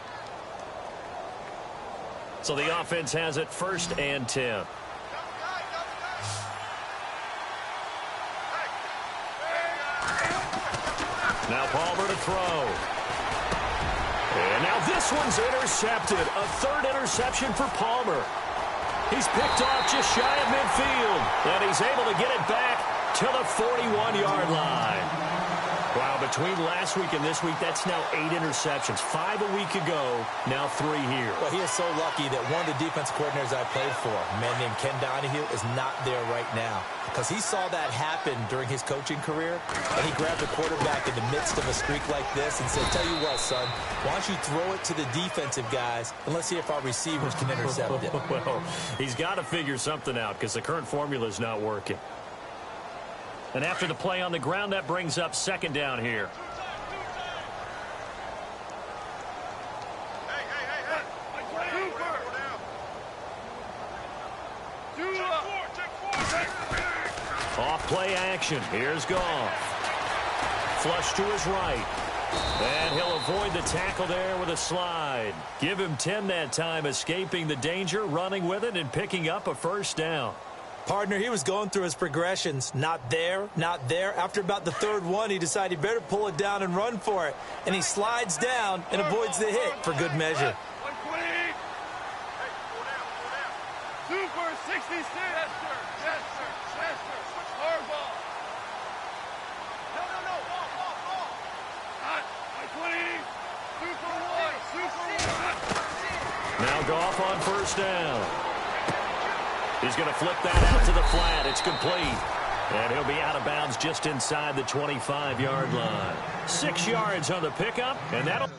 Speaker 4: So the offense has it 1st and 10. Now Palmer to throw. And now this one's intercepted. A 3rd interception for Palmer. He's picked off just shy of midfield. And he's able to get it back to the 41-yard line. Wow, between last week and this week, that's now 8 interceptions. 5 a week ago, now 3 here.
Speaker 3: Well, he is so lucky that one of the defense coordinators I played for, a man named Ken Donahue, is not there right now. Because he saw that happen during his coaching career, and he grabbed the quarterback in the midst of a streak like this and said, tell you what, son, why don't you throw it to the defensive guys, and let's see if our receivers can intercept it.
Speaker 4: Well, he's got to figure something out because the current formula is not working. And after the play on the ground, that brings up 2nd down here. Off play action. Here's Goff. Flush to his right. And he'll avoid the tackle there with a slide. Give him 10 that time, escaping the danger, running with it, and picking up a first down.
Speaker 3: Partner, he was going through his progressions. Not there, not there. After about the 3rd one, he decided he better pull it down and run for it. And he slides down and avoids the hit for good measure.
Speaker 5: 2 for 66. Yes, sir. Yes, sir. Yes, sir. Switch hard ball. No. Ball. Hot. 20. 2 for 1. 2 for 1.
Speaker 4: Now Goff on first down. He's going to flip that out to the flat. It's complete. And he'll be out of bounds just inside the 25-yard line. 6 yards on the pickup, and that'll...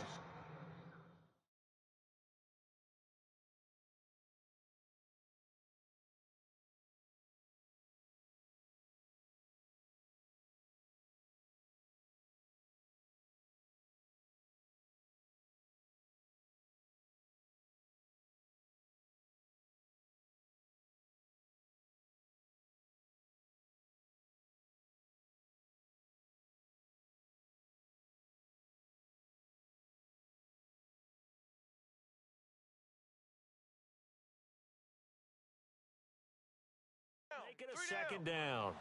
Speaker 4: Make it a 2nd down.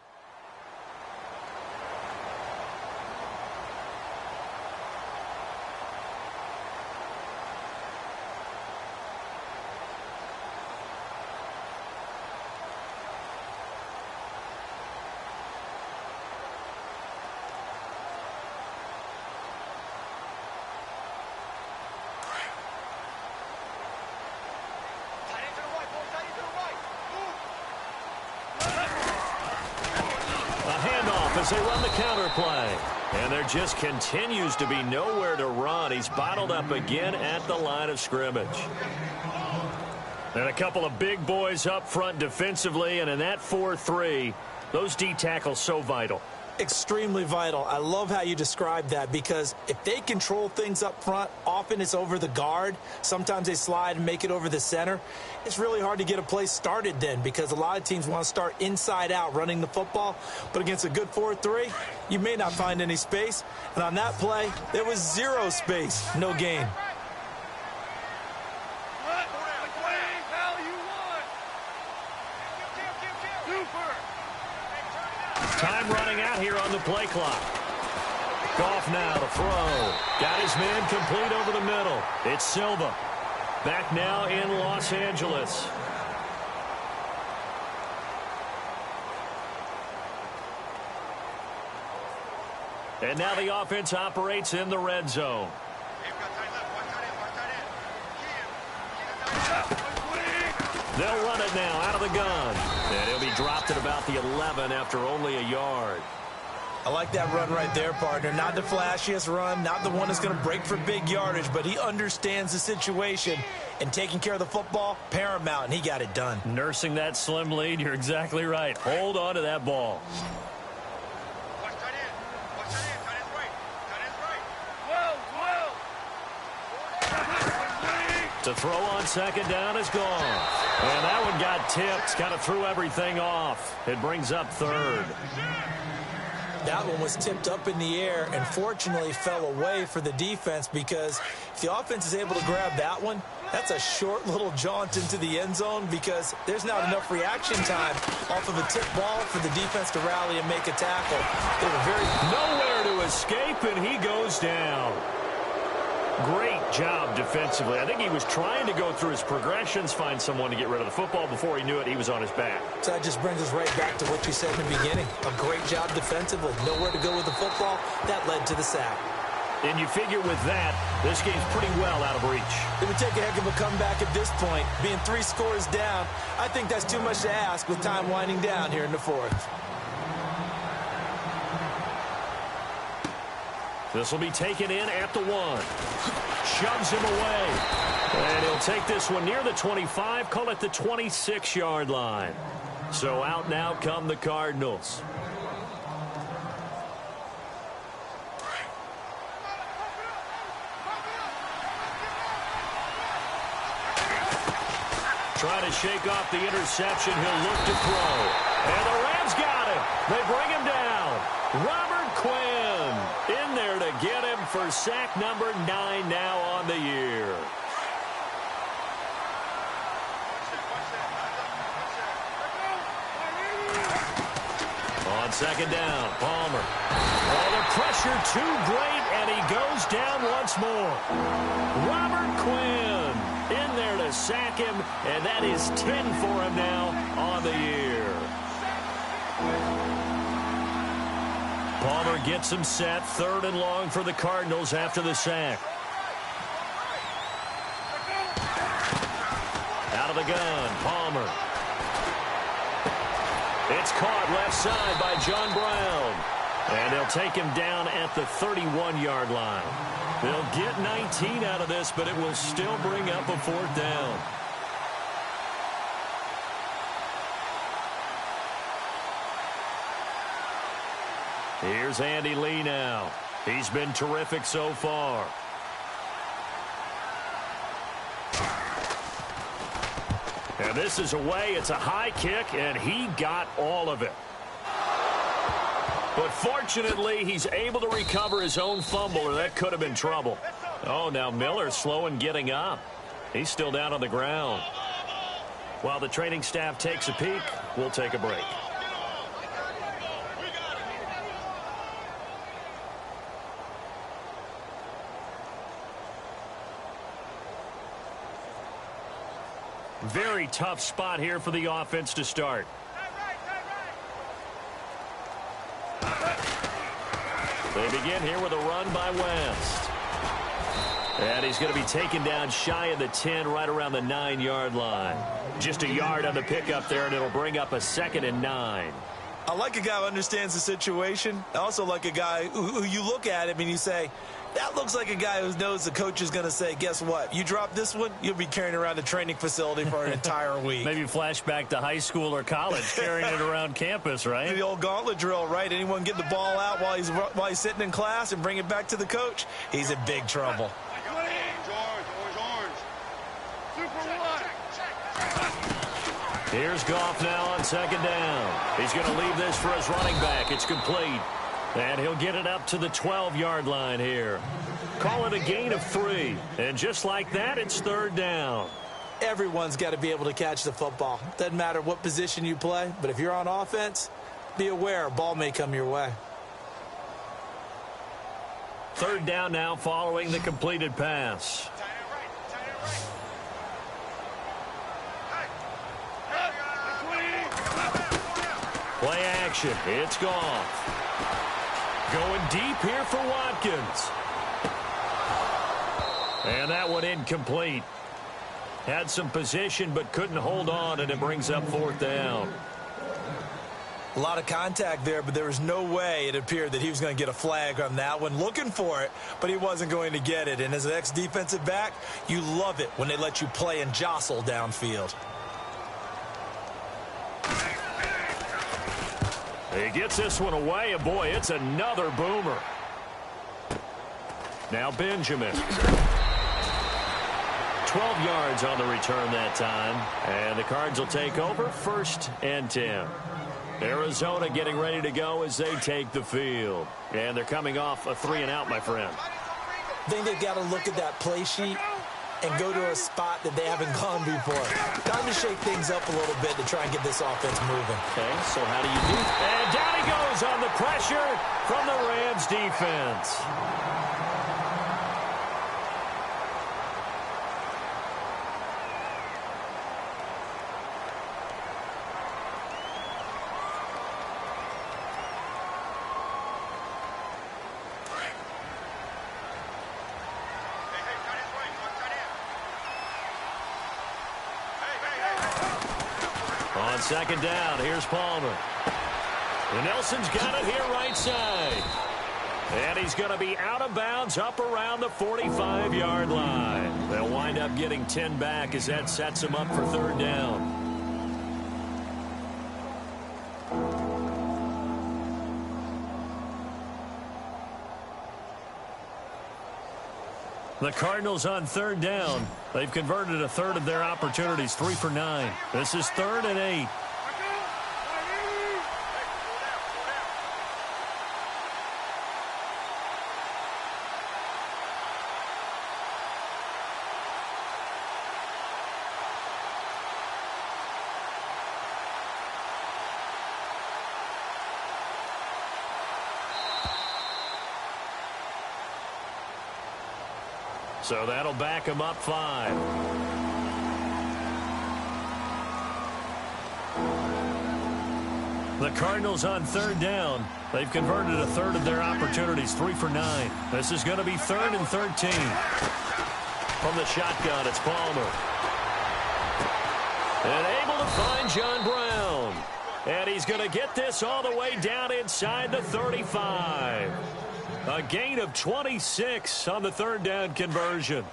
Speaker 4: As they run the counter play. And there just continues to be nowhere to run. He's bottled up again at the line of scrimmage. And a couple of big boys up front defensively, and in that 4-3, those D tackles so vital.
Speaker 3: Extremely vital. I love how you describe that, because if they control things up front, often it's over the guard. Sometimes they slide and make it over the center. It's really hard to get a play started then, because a lot of teams want to start inside out running the football. But against a good 4-3, you may not find any space. And on that play, there was 0 space, no gain.
Speaker 4: Time running out here on the play clock. Goff now to throw. Got his man complete over the middle. It's Silva. Back now in Los Angeles. And now the offense operates in the red zone. They'll run it now out of the gun. And he'll be dropped at about the 11 after only a yard.
Speaker 3: I like that run right there, partner. Not the flashiest run, not the one that's going to break for big yardage, but he understands the situation, and taking care of the football, paramount, and he got it done. Nursing that slim lead, you're exactly right. Hold on to that ball. To throw on second down is gone. And that one got tipped, kind of threw everything off. It brings up third. That one was tipped up in the air and fortunately fell away for the defense, because if the offense is able to grab that one, that's a short little jaunt into the end zone, because there's not enough reaction time off of a tip ball for the defense to rally and make a tackle. They were nowhere to escape, and he goes down. Great job defensively. I think he was trying to go through his progressions, find someone to get rid of the football. Before he knew it, he was on his back. So that just brings us right back to what you said in the beginning. A great job defensively. Nowhere to go with the football. That led to the sack. And you figure with that, this game's pretty well out of reach. It would take a heck of a comeback at this point. Being 3 scores down, I think that's too much to ask with time winding down here in the fourth. This will be taken in at the 1. Shoves him away. And he'll take this one near the 25, call it the 26-yard line. So out now come the Cardinals. Trying to shake off the interception. He'll look to throw. And the Rams got him. They bring him down. Robert Quinn in there to get him for sack number 9 now on the year. On second down, Palmer. Oh, the pressure too great, and he goes down once more. Robert Quinn in there to sack him, and that is 10 for him now on the year. Palmer gets him set, 3rd and long for the Cardinals after the sack. Out of the gun, Palmer. It's caught left side by John Brown. And they'll take him down at the 31-yard line. They'll get 19 out of this, but it will still bring up a 4th down. Here's Andy Lee now. He's been terrific so far. And this is away. It's a high kick, and he got all of it. But fortunately, he's able to recover his own fumble, or that could have been trouble. Oh, now Miller's slow in getting up. He's still down on the ground. While the training staff takes a peek, we'll take a break. Very tough spot here for the offense to start. They begin here with a run by West. And he's going to be taken down shy of the 10, right around the 9-yard line. Just a yard on the pickup there, and it'll bring up a 2nd and 9. I like a guy who understands the situation. I also like a guy who you look at him and you say, that looks like a guy who knows the coach is going to say, guess what? You drop this one, you'll be carrying around the training facility for an entire week. Maybe flashback to high school or college, carrying it around campus, right? The old gauntlet drill, right? Anyone get the ball out while he's sitting in class and bring it back to the coach? He's in big trouble. Here's Goff now on 2nd down. He's going to leave this for his running back. It's complete. And he'll get it up to the 12-yard line here. Call it a gain of 3. And just like that, it's 3rd down. Everyone's got to be able to catch the football. Doesn't matter what position you play, but if you're on offense, be aware a ball may come your way. 3rd down now following the completed pass. Play action. It's Goff.
Speaker 2: Going deep here for Watkins. And that one incomplete. Had some position but couldn't hold on, and it brings up 4th down.
Speaker 3: A lot of contact there, but there was no way it appeared that he was going to get a flag on that one. Looking for it, but he wasn't going to get it. And as an ex-defensive back, you love it when they let you play and jostle downfield.
Speaker 2: He gets this one away, and boy, it's another boomer. Now Benjamin. 12 yards on the return that time. And the Cards will take over 1st and 10. Arizona getting ready to go as they take the field. And they're coming off a 3-and-out, my friend.
Speaker 3: I think they've got to look at that play sheet and go to a spot that they haven't gone before. Time to shake things up a little bit to try and get this offense moving.
Speaker 2: Okay, so how do you do that? And down he goes on the pressure from the Rams defense. On 2nd down, here's Palmer. And Nelson's got it here right side. And he's going to be out of bounds up around the 45-yard line. They'll wind up getting 10 back as that sets them up for 3rd down. The Cardinals on 3rd down. They've converted a third of their opportunities, 3 for 9. This is 3rd and 8. So that'll back him up 5. The Cardinals on 3rd down. They've converted a third of their opportunities, 3 for 9. This is going to be 3rd and 13. From the shotgun, it's Palmer. And able to find John Brown. And he's going to get this all the way down inside the 35. A gain of 26 on the 3rd down conversion.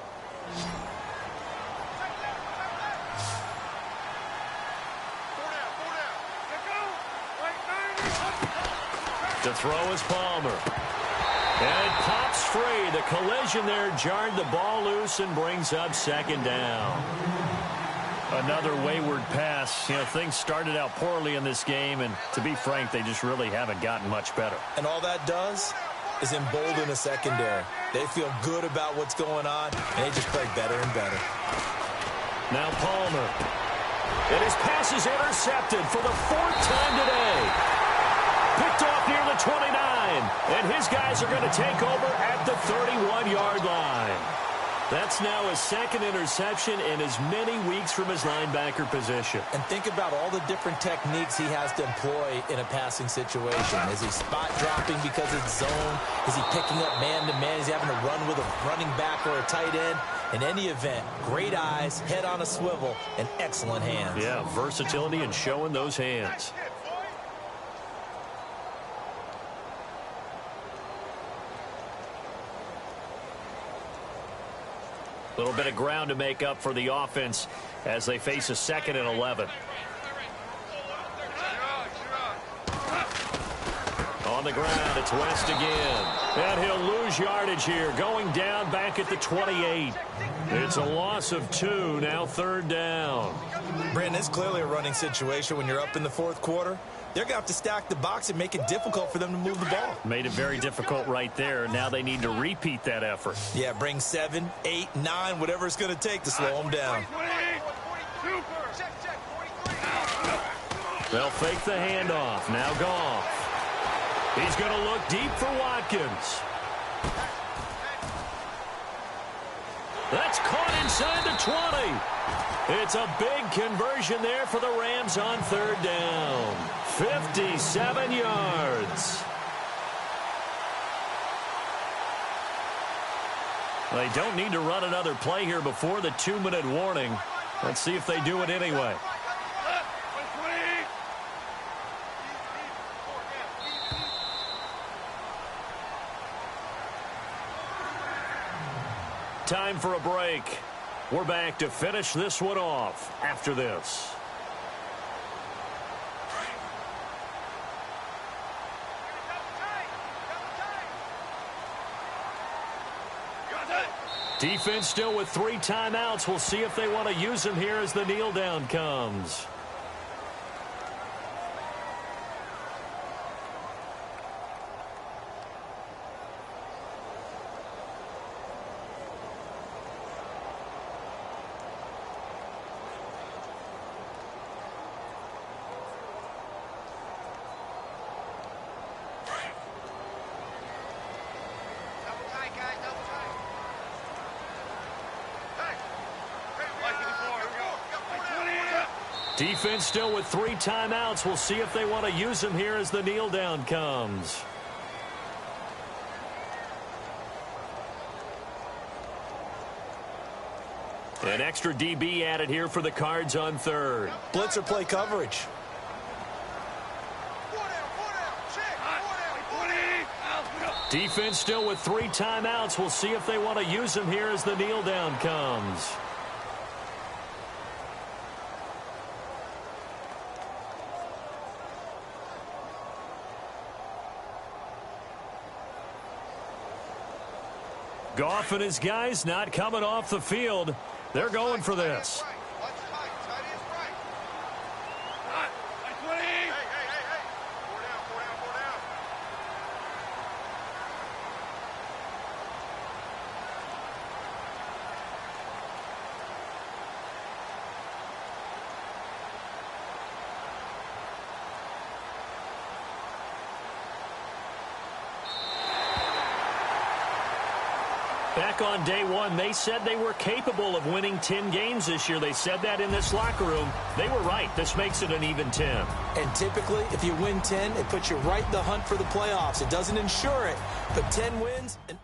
Speaker 2: To throw is Palmer. And it pops free. The collision there jarred the ball loose and brings up 2nd down. Another wayward pass. You know, things started out poorly in this game, and to be frank, they just really haven't gotten much better.
Speaker 3: And all that does is embolden a secondary. They feel good about what's going on, and they just play better and better.
Speaker 2: Now Palmer. And his pass is intercepted for the 4th time today. Picked off near the 29. And his guys are going to take over at the 31-yard line. That's now his 2nd interception in as many weeks from his linebacker position. And think about all the different techniques he has to employ in a passing situation. Is he spot dropping because it's zone? Is he picking up man-to-man? Is he having to run with a running back or a tight end? In any event, great eyes, head on a swivel, and excellent hands. Yeah, versatility and showing those hands. A little bit of ground to make up for the offense as they face a 2nd and 11. On the ground, it's West again. And he'll lose yardage here, going down back at the 28. It's a loss of 2, now 3rd down.
Speaker 3: Brandon, it's clearly a running situation when you're up in the 4th quarter. They're going to have to stack the box and make it difficult for them to move the ball.
Speaker 2: Made it very difficult right there. Now they need to repeat that effort.
Speaker 3: Yeah, bring 7, 8, 9, whatever it's going to take to slow them down.
Speaker 2: They'll fake the handoff. Now Goff. He's going to look deep for Watkins. That's caught inside the 20. It's a big conversion there for the Rams on 3rd down. 57 yards.
Speaker 4: They don't need to run another play here before the 2-minute warning. Let's see if they do it anyway. Time for a break. We're back to finish this one off after this. Defense still with 3 timeouts. We'll see if they want to use them here as the kneel down comes. Defense still with 3 timeouts. We'll see if they want to use them here as the kneel down comes. An extra DB added here for the Cards on 3rd.
Speaker 3: Blitzer play coverage.
Speaker 4: Defense still with 3 timeouts. We'll see if they want to use them here as the kneel down comes. Goff and his guys not coming off the field. They're going for this. Back on day 1, they said they were capable of winning 10 games this year. They said that in this locker room. They were right. This makes it an even 10.
Speaker 3: And typically, if you win 10, it puts you right in the hunt for the playoffs. It doesn't ensure it, but 10 wins and